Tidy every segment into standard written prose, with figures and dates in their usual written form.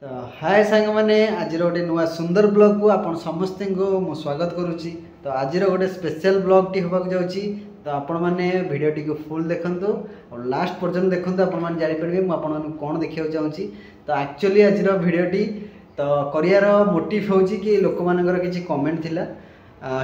तो हाय सांग मैंने आज गोटे नुआ सुंदर ब्लॉग को आपण समस्त को स्वागत करुच्ची। तो आज गोटे स्पेशल ब्लॉग टी होगा जाऊँगी। तो आपण मैंने वीडियो टी को फुल देखंतु और लास्ट पर्यंत देखंतु आपण मैंने जानि परिबे मु आपण कोन देखियो चाहूँगी। तो एक्चुअली आज वीडियो टी तो करियार मोटिव होची कि लोक मानकर किछि कमेंट थिला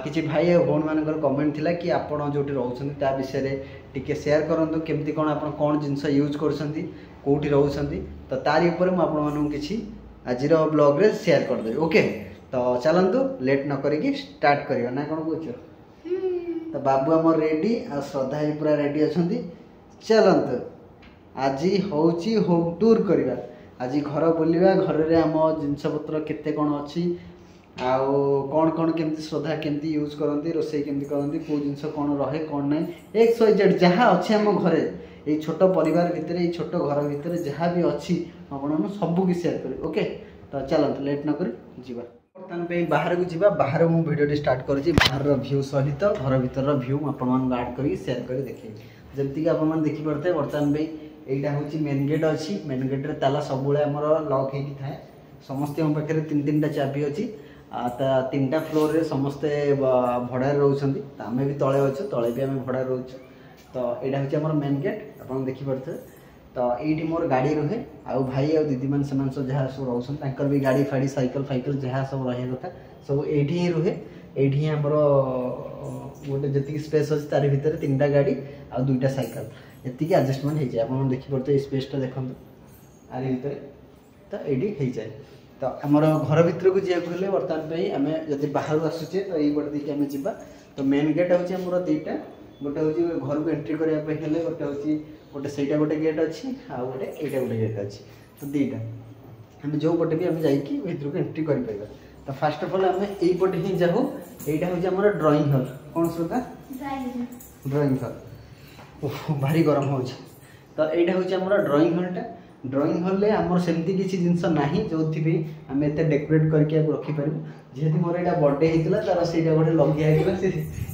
किछि भाई और भौन मानकर कमेंट थिला कि आपण जोटी रहउछन्ती ता विषय रे टिके शेयर करंतु केमती कोन आपण कोन जिंस यूज करछन्ती कोठी रहउछन्ती। तो तारी ऊपर मु आपण मानू किछि आजिर ब्लॉग रे शेयर कर देबी। ओके तो चलंतु लेट न करिकि स्टार्ट करियो ना कोन कहछो। तो बाबू हमर रेडी आ श्रद्धा ही पूरा रेडी अछन्ती। चलंतु आज होची होम टूर करिवा। आज घर बुलिवा घर रे हम जिंस पत्र केते कोन अछि आउ कौन कौन केमती श्रद्धा केमती यूज करती रोषे केमती करती कौ जिन कौन रहे कौन ना XYZ जहाँ अच्छे आम घरे ये छोट परिवार भितर ये छोट घर भितर जहाँ भी अच्छी आपन सबू की शेयर करी। ओके तो चलते लेट न कर जीवा बर्तमान बाहर को जीवा। बाहर मु वीडियो स्टार्ट करी बाहर व्यू सहित घर भीतर व्यू आपण आड कर शेयर कर देखे जमती कि आप देखी पारे। बर्तमान यहाँ हूँ मेन गेट अच्छी मेन गेट रे ताला सब लॉक होती थाए समस्त पाखे तीन तीन टा चाबी अच्छी तीनटा फ्लोर रे समस्ते भड़ा रोचंती आम भी तले अच्छे तले भी आम भड़ा रोच। तो यहाँ हूँ आम मेन गेट आप देखिपे। तो ये मोर गाड़ी रुहे आउ भाई आ दीदी मान से जहाँ सब रोच भी गाड़ी फाड़ी साइकिल फाइकल जहाँ सब रहा कथा सब ये ही रुहे। ये आमर गोटे जी स्पेस अच्छे तार भर तीन टा गाड़ी आ दुईटा साइकिल एति एडजस्टमेंट हो आप देखिपे स्पेसटा देखो आरी भर। तो ये जाए तो आमर घर भर को जाए बर्तमान आम जब बाहर आसुचे तो ये बटे देखिए आम जा। तो मेन गेट हूँ आमर दुईटा गोटे हूँ घर को एंट्री करने गोटे हूँ गोटे से गोटे गेट अच्छी आ गोटे यहाँ गोटे गेट अच्छी। तो दुईटा आम जो पटे भी आम जाकि भर को एंट्री कर। तो फास्ट अफ ऑल आम यहीपटे ही जाऊँ यहाँ हूँ आमर ड्रॉइंग हॉल कौन श्रद्धा ड्रॉइंग हॉल भारी गरम हो। तो यहाँ हूँ आमर ड्रॉइंग हॉलटा ड्रॉइंग हॉल में आमर सेमती किसी जिनस ना जो आम एत डेकोरेट करके रखिपर जेहेतु मोर यहाँ बर्थडे होता तार से गोटे लगे से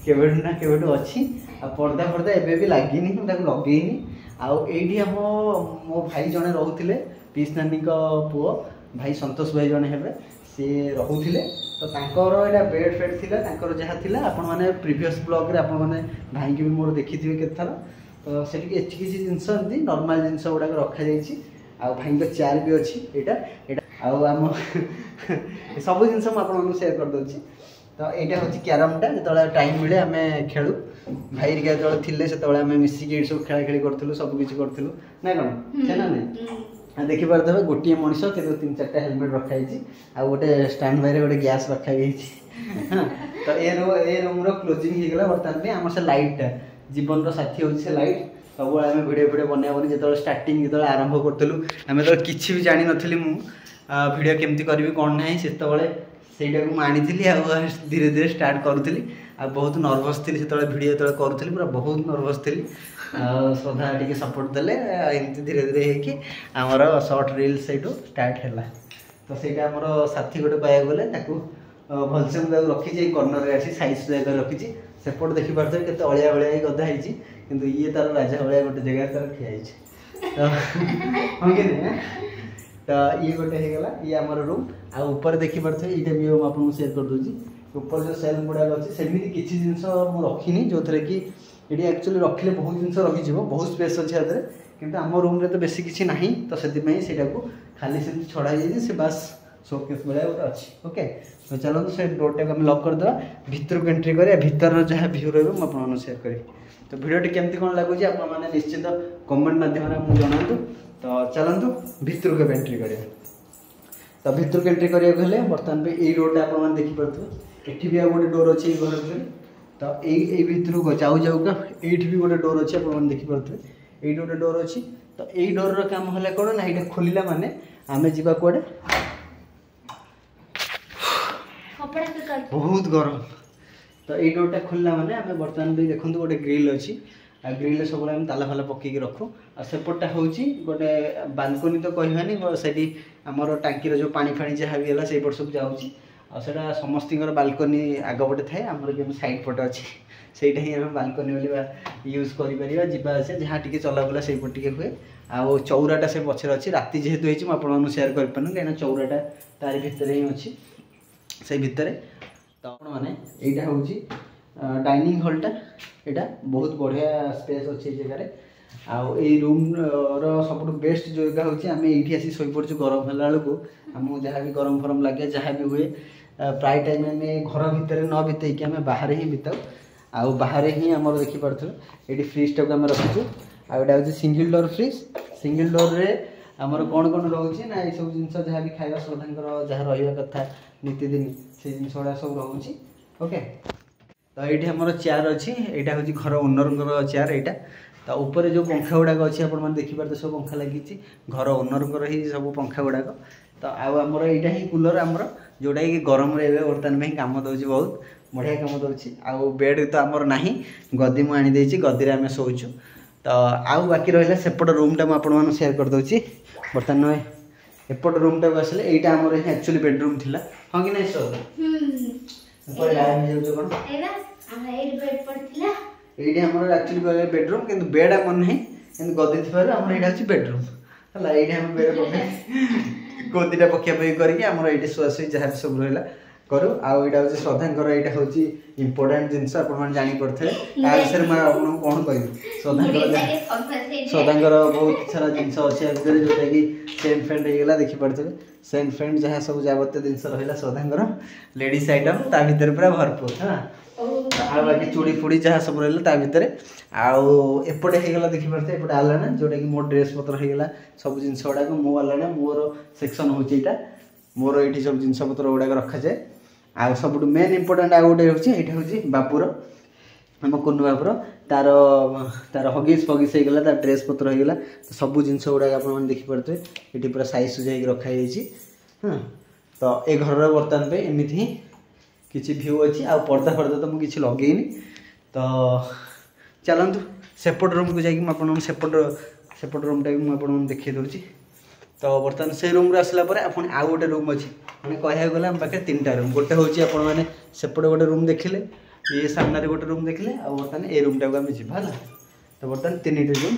केवेठू ना केवेठू अच्छी आ पर्दा पर्दा एवं भी लगिनी लगेनी आउ ये आम मो भाई जड़े रोते पीस नानी पुओ भाई संतोष भाई जड़े हे सी रोते। तो यहाँ बेड फेड थी जहाँ थी आपण मैंने प्रीवियस ब्लॉग रे आपण मैंने भाई की भी मोर देखी थे केत थर। तो से किसी जिनस नॉर्मल जिनस गुड़ाक रखा जाइए आ भाई का चेयर भी अच्छी यहाँ आम सब जिन आपको शेयर कर दूसरी। तो यहाँ हूँ क्यारमटा जो टाइम मिले आम खेलु भाई जो थे से मिसिकी सब खेला खेली करूँ सबकि करूँ ना कौन से ना नहीं देखिपे गोटे मनीष कि तीन चार्टा हेलमेट रखाई आ गोटे स्टैंड बाय गोटे गैस रखाई। हाँ तो ये रूम क्लोजिंग होगा बर्तमान आम से लाइटा जीवन साथी हूँ से लाइट सब आम भिडियो भिडियो बनाबनी जो स्टार्टिंग जो आरंभ करूँ आम जो किसी भी जानी नी भिडियो केमती करी कौन ना से ସେଇଟାକୁ ମୁଁ ଆଣିଥିଲି ଆଉ ଧୀରେ ଧୀରେ ଷ୍ଟାର୍ଟ କରୁଥିଲି ଆଉ ବହୁତ ନର୍ଭସ୍ ଥିଲି ସେତେବେଳେ ଭିଡ଼ିଓ ଯେତେବେଳେ କରୁଥିଲି ପୁରା ବହୁତ ନର୍ଭସ୍ ଥିଲି ଆଉ ଶ୍ରଦ୍ଧା ଟିକେ ସପୋର୍ଟ ଦେଲେ ଏମିତି ଧୀରେ ଧୀରେ ହେଇକି ଆମର ସର୍ଟ ରିଲ୍ ସେଇଠୁ ଷ୍ଟାର୍ଟ ହେଲା। ତ ସେଇଟା ଆମର ସାଥୀ ଗୋଟେ ପାଇବାକୁ ଗଲେ ତାକୁ ଭଲସେ ମୁଁ ତାକୁ ରଖିଛି ଏଇ କର୍ଣ୍ଣରରେ ଆସି ସାଇଜ୍ ଜାଗାରେ ରଖିଛି ସେପଟ ଦେଖିପାରୁଥିବେ କେତେ ଅଳିଆ ଅଳିଆ ହେଇ ଗଦା ହେଇଛି କିନ୍ତୁ ଇଏ ତାର ରାଜା ଭଳିଆ ଗୋଟେ ଜାଗାରେ ତାର ଠିଆ ହେଇଛି। ତ ହଁ କି ନାହିଁ। तो ये गोटे होगा ये आमर रूम आ ऊपर देखिपे ये भी आपको शेयर कर दूसरी ऊपर जो सेल्फ गुड़ाक अच्छे सेमती किसी जिनस रखी जो थे कि ये एक्चुअली रखिले बहुत जिन रही बहुत स्पेस अच्छे यहाँ कि आम रूम रे तो बेसी किसी ना तो से खाली से छड़ा से बास शोकेस भाया गोटे अच्छी। ओके तो चलो से डोर टाक लॉक करदे भितर को एंट्री करें भीतर जहाँ भ्यू रहा मुझे शेयर करी। तो भिडियोटी केमती कौन लगुच आपने निश्चित कमेंट मध्यम जनातु। तो चलतु भितर को एंट्री करें। तो भितर को एंट्री कराया बर्तमान ये डोरटा आप देखिपे ये भी आ गोटे डोर अच्छे घर भर। तो ये भितर को जाऊ जाऊका ये भी गोटे डोर अच्छे आप देखिपे ये गोटे डोर अच्छी। तो ये डोर काम है कौन ना ये खोलला माने आम जा कड़े बहुत गरम। तो ये डोरटा खोलला माने आम बर्तमान भी देखो गोटे ग्रिल अच्छी आ ग्रिल सब आम ताला फाला पकईक रखु आ सेपटा हूँ गोटे बालकोनी तो कहवानी से आमर टांकीर जो पानी फाणी जहाँ भी है से सब जाऊँगी आटा समस्त बालकनी आगपटे थाए आमर जो साइड पटे अच्छी से बालकनी यूज कर जहाँ टी चलाबुला से हुए आउ चौराटा से पचर अच्छी राति जेहेतु होती मुझे सेयार कर कहीं चौराटा तार भितर ही अच्छी से भितर तो आप मैंने यहाँ हूँ डाइनिंग हॉलटा यहाँ बहुत बढ़िया स्पेस अच्छी जगह आउ ए रूम सब बेस्ट जगह हूँ आम ये आसी शोपड़ू गरम है बेलू आमको जहाँ भी गरम फरम लगे जहाँ भी हुए प्राय टाइम आम घर भितर न बितेक आम बाहर ही बिताऊ आउ बाहर ही आमर देखिपे ये फ्रिजटा को आम रखीचु आउटा हूँ single door fridge single door रे आमर कौन कौन रोचे ना ये सब जिन जहाँ भी खाଇବା श्रद्धा जहाँ रहा कथा नीतिदिन से जिन गुड़ा सब रोचे ओके। तो ये आमर चेयर अच्छी यहाँ हूँ घर ओनर चेयर यहाँ तो ऊपर जो पंखा गुड़ाक अच्छी आप देखिपारे सब पंखा लगी घर ओनर ही सब पंखा गुड़ाक तो आमर यहाँ ही कूलर आमर जोटा कि गरम रे बर्तमान में कम दौर बहुत बढ़िया कम दौर आउ बेड तो आमर ना गदी मुझे गदी आम शोचु तो आउ बाकी रहा सेपट रूमटा मुझे सेयार करदे बर्तमान एपट रूमटा को आसले यहाँ आमर एक्चुअली बेडरूम थिला हाँ कि नहीं सर ये एक्चुअली बेडरूम किंतु बेड आमर ना कि गदी थी आम यहाँ बेडरूम है ये बेड पकड़ गदीटा पक्षापी करके शुआशुई जहाँ भी सब रहा करूँ आउ यहाँ हूँ श्रद्धांकर यहाँ हूँ इम्पोर्टाट जिनस आपथे या विषय में आपको कौन कह श्रद्धांकर बहुत सारा जिनस अच्छे जोटा कि सेंट फेंट होगा देखिपे सेंट फेंट जहाँ सब जबत जिन रहा श्रद्धांकर लेडीज आइटम ता भर पूरा भरपूर हाँ आ बाकी चूड़ी फुड़ी जहाँ सब रहा भितर आउ एपटे होगा देखिपे एपटे आलाना जोटा कि मोर ड्रेस पतर होगा सब जिन गुड़ाक मो आलाना मोर सेक्शन हूँ यहाँ मोर ये सब जिन पतर गुड़ाक रखा जाए आ सब मेन इम्पोर्टाट आउ गोटे यहाँ हूँ बापुर आम कुनु बापुर तार तार हगिस फगिस होगा तार ड्रेस पतर होगा तो सब जिन गुड़ाक आप देखिपे ये पूरा साइज सुजाई रखाई हाँ तो ये घर बर्तमान पे एमती ही किसी भ्यू अच्छी आ पर्दा फर्दा तो मुझे लगेनी तो चलतु सेपट रूम को जाकि सेपट रूमटा भी मुझे देखी दूसरी तो बर्तमान से रूम आसला पुणी आउ गोटे रूम अच्छी मैंने कहया गला आम पाखे 3टा रूम गोटे हूँ आपने सेपटे गोटे रूम देखिले ये सामने गोटे रूम देखिले आ बर्तमान ए रूमटा को आम जावा है तो बर्तमान 3टी रूम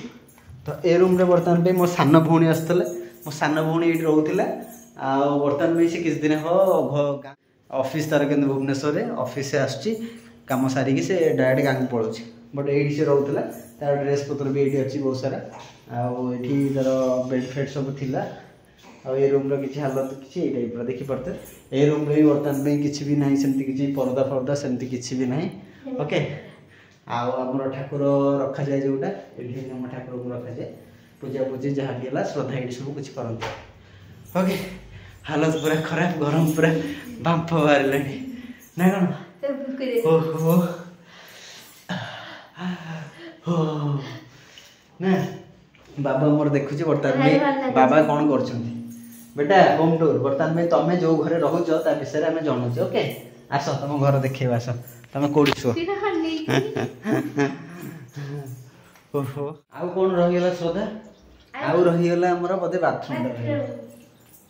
तो ए रूम बर्तमान पे मो सान भौणी आसते मो सान भौणी ये रोला आ बर्तमान में से किसी दिन हम ऑफिस तार के भुवनेश्वर ऑफिस से आसुची कम सारिकी से डायरेक्ट गाँव पलाऊँ बट ये से रोला तार ड्रेस पतर भी ये अच्छी बहुत सारा आठी तार बेड फेड सब थिला आ ये रूम किसी हालत किसी ये टाइप देखिपे ये रूम भी बर्तमान में किसी भी ना सेमती किसी पर्दा फर्दा सेमती किसी भी ना ओके आमर ठाकुर रखा जाए जोटा ये आम ठाकुर को रखा जाए पूजा पूजी जहाँ भी है श्रद्धा ये सब कुछ करते ओके हालत पूरा खराब गरम पूरा बांफ बाहर ना कौन ना बाबा मोर देखुची बर्तमान में बाबा कौन कर बेटा होम टूर बर्तमान में तुम जो घरे रोच ता विषय में जनाऊँ ओके आस तुम घर देखे आस तुम कौटी शुआ ओहो आउ कौन रहीगला श्रद्धा आउ रहीगला आमर बोधे बाथरूम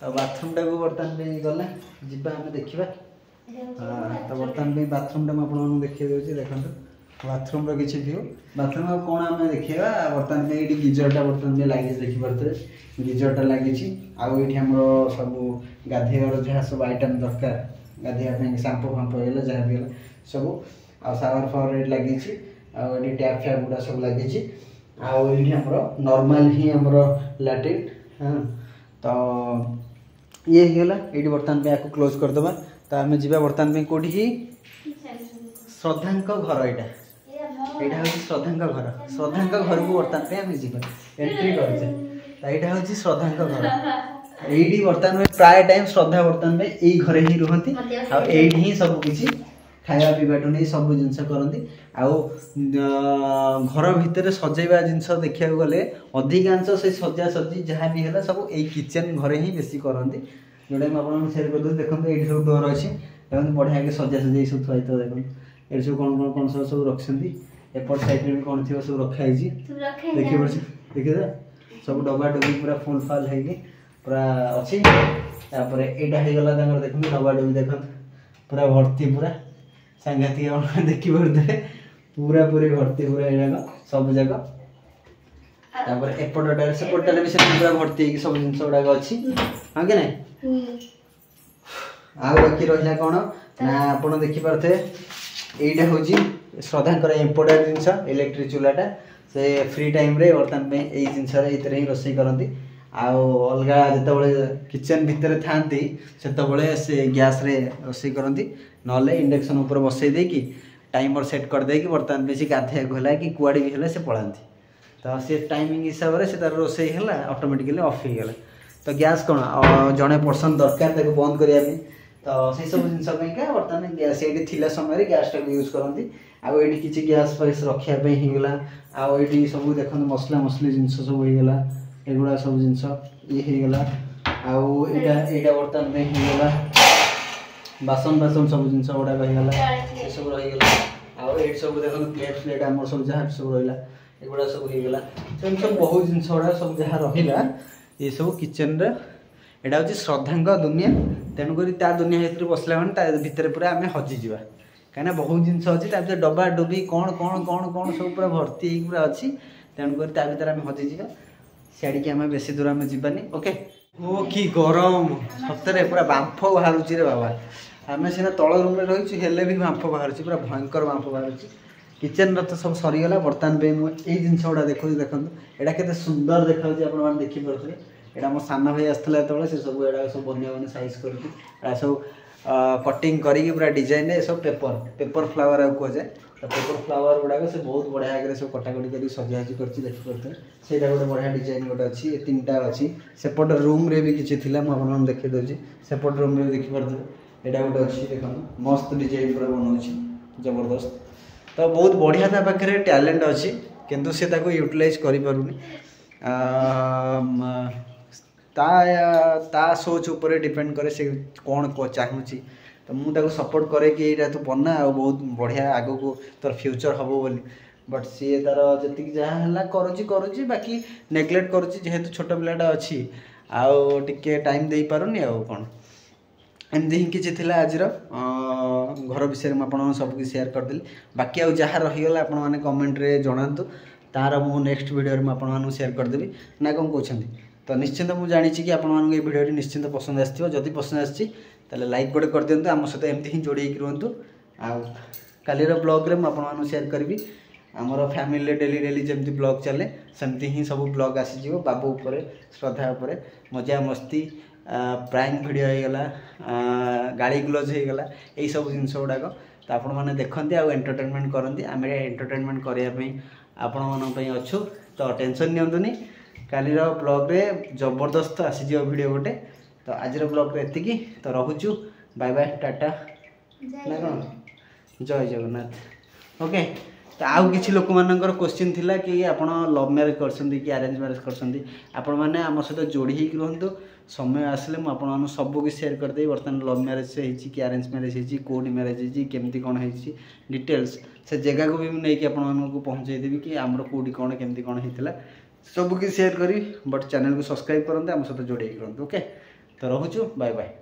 तो बाथरूम टाक बर्तमान में गला जीवा आम देखा तो बर्तमान में बाथरूम टा मुझे देखिए दूसरी देखो बाथरूम किसी व्यू बाथरूम आ कौन आम देखा बर्तमान में ये गिजरटा बर्तमान में लगी देखिपे गिजरटा लगी आम सब गाधेयर जहाँ सब आइटम दरकार गाधेया सांपो फांपो है जहाँ भी है सब आ सावर फावर लगी टैप फैप गुड़ा सब लगी आमर नॉर्मल ही आमर लैट्रिन हाँ तो ये होगा ये बर्तमान में आपको क्लोज करदे तो आम जा बर्तमान में कौटी ही श्रद्धा घर यहाँ हूँ श्रद्धा घर घर को बर्तमान पे आम जा एंट्री कर यहाँ हूँ श्रद्धा घर ये बर्तमान में प्राय टाइम श्रद्धा बर्तमान में यही घरे ही रुहती ही सब किसी खाया पीवाठू नहीं सब जिनस करती घर भितर सजेवा जिनस देखा गले अधिकांश से सजा सजी जहाँ भी है सब यही किचेन घरे ही बेसी करती जोटा मुझे आपको सेयार कर देखो ये सब डोर अच्छी देखो बढ़िया के सजा सजा सब थोड़ा देखो ये सब कौन सब रखी एपट साइड में कौन थी सब रखाई देखिए देखिए सब डबा डबी पूरा फुल फाल है पूरा अच्छी यहाँ होगा देखो डबा डबी देखो पूरा भर्ती पूरा सांघातिक आप देखी पारे पूरा पूरी भर्ती पूरा ये सब जगह एपटार सेपटार भी पूरा भर्ती सब जिन गुड़ाक अच्छी हाँ कि नहीं आ बाकी रहा कौन ना आप देखिपे यहीटा हूँ श्रद्धा इम्पोर्टाट जिनस इलेक्ट्रिक चूल्हाटा से फ्री टाइम रे बर्तमान में यही जिनस ही रोषे करती अलग जो किचन भितर था से गैस रे रोषे करती ना इंडक्शन उपर बसई देकी टाइमर सेट कर देकी बर्तमान में गाधे गला कि कुआड़े भी है से पलांती तो सी टाइमिंग हिसाब से तार रोषे है ऑटोमेटिकली ऑफ हो गला तो गैस कौन जड़े पर्सन दरकार बंद करने तो से सब जिन बर्तमान गैस ये थिला समय गैस टाक यूज करती आउ ये किसी गैस फैस रखापी होगा आउ ये सब देख मसला मसली जिन सब होगा एगुड़ा सब जिन ये होगा आउ यहाँ बर्तमान में होगा बासन बासन सब जिन गुड़ाक होगा सब रहीगला आउ ये सब देख प्लेट फ्लेट आम सब जहाँ सब रहा एगुड़ा सब होगा सब बहुत जिन गुड़ा सब जहाँ रहा ये सब किचन एटा हूँ श्रद्धा दुनिया तेणुक दुनिया भर बसला मैंने भितर पूरा आम हजिजा कहीं बहुत जिन अच्छी डब्बा डुबी कौन कौन कौन कौन सब पूरा भर्ती पूरा अच्छी तेणुक भर आम हजिजा सियाड़ी आम बेसी दूर आम जानी ओके ओ कि गरम सतरे पूरा बांफ बाहर रे बाबा आम सीना तल रूम में रही हेले भी बांफ बाहर पूरा भयंकर बांफ बाहर किचन तो सब सरीगला बर्तमान पे मुझे जिन गुड़ा देखो देखो यहाँ के सुंदर देखा आप देखिपे एटा मो सान भाई आसला जो से सब एड़ा सब बनिया मैंने साइज कर सब कटिंग करी पूरा डिजाइन सब पेपर पेपर फ्लावर कह जाए तो पेपर फ्लावर गुड़ाक से बहुत बढ़िया आगे सब कटाकटी कर सजाजी कर देखिपे से गोटे बढ़िया डिजाइन गोटे अच्छी तीन टा अच्छी सेपट रूम रे भी किसी थी मुझे देखी दूसरी सेपट रूम में भी देखिपे यहाँ गोटे अच्छी देख मस्त डिजाइन पूरा बनाऊँ जबरदस्त तो बहुत बढ़िया ता पाखे टैलेंट अच्छी किंतु से यूटिलाइज करें ता सोच उपर डिपेंड करे से कौन चाहूँगी तो मुझे सपोर्ट करे कि यहाँ तू बना आ बहुत बढ़िया आग को तोर फ्यूचर हम बोली बट सी तार जी जहाँ करुच्ची बाकी नेग्लेक्ट करुच्ची जेहेतु छोट पिलाटा अच्छी आउ टे टाइम दे पारुनी आ कौन एमती ही किसी थी आज घर विषय में आप सबको सेयार करदेली बाकी आउ जहाँ रहीगला आपण मैंने कमेंट रे जनातु तार मु नेक्स्ट वीडियो में आपको सेयार करदेवी ना कौन कहते तो निश्चिंत मुझे जानी कि आपको ये वीडियो निश्चिंत पसंद आसो जदि पसंद आसी लाइक गोटे कर दिंतु आम सहित एमती ही जोड़ी रुहतु आलिर ब्लॉग रे मुझे सेयार करी आमर फैमिली डेली डेली जमी ब्लॉग चले सेमती ही सब ब्लॉग आसीज बाबू उपर श्रद्धा उपर मजा मस्ती प्रैंक वीडियो होगला गाड़ी ग्लोज होगला यही सब जिन गुड़ाक तो आपण मैंने देखते आउ एंटरटेनमेंट करती आम एंटरटेनमेंट करने आपण अच्छु तो टेंशन नियंतुनी कालीर ब्लॉग रे जबरदस्त आसीज वीडियो गोटे तो आज ब्लॉग रे एतिकी तो रोचु बाय बाय टाटा ना कौन जय जगन्नाथ ओके तो आउ किसी लोक मानकर क्वेश्चन थिला कि आपण लव मैरेज करछंती कि अरेंज मैरेज करछंती आपण माने आम सहित जोड़ी ही रहंतु समय आसले मु आपण सब कि शेयर कर दे बर्तमान लव मैरेज से होईची कि अरेंज मैरेज होईची कोड मैरेज होईची केमती कोन होईची डिटेल्स से जगह को भी नहीं कि आपण को पहुंचाई देबी कि हमर कोडी कोन केमती कोन हेतिला सब कि शेयर करी बट चैनल को सब्सक्राइब करते आम सहित जोड़ी ही रहंतु ओके तो रोचु बाय बाय।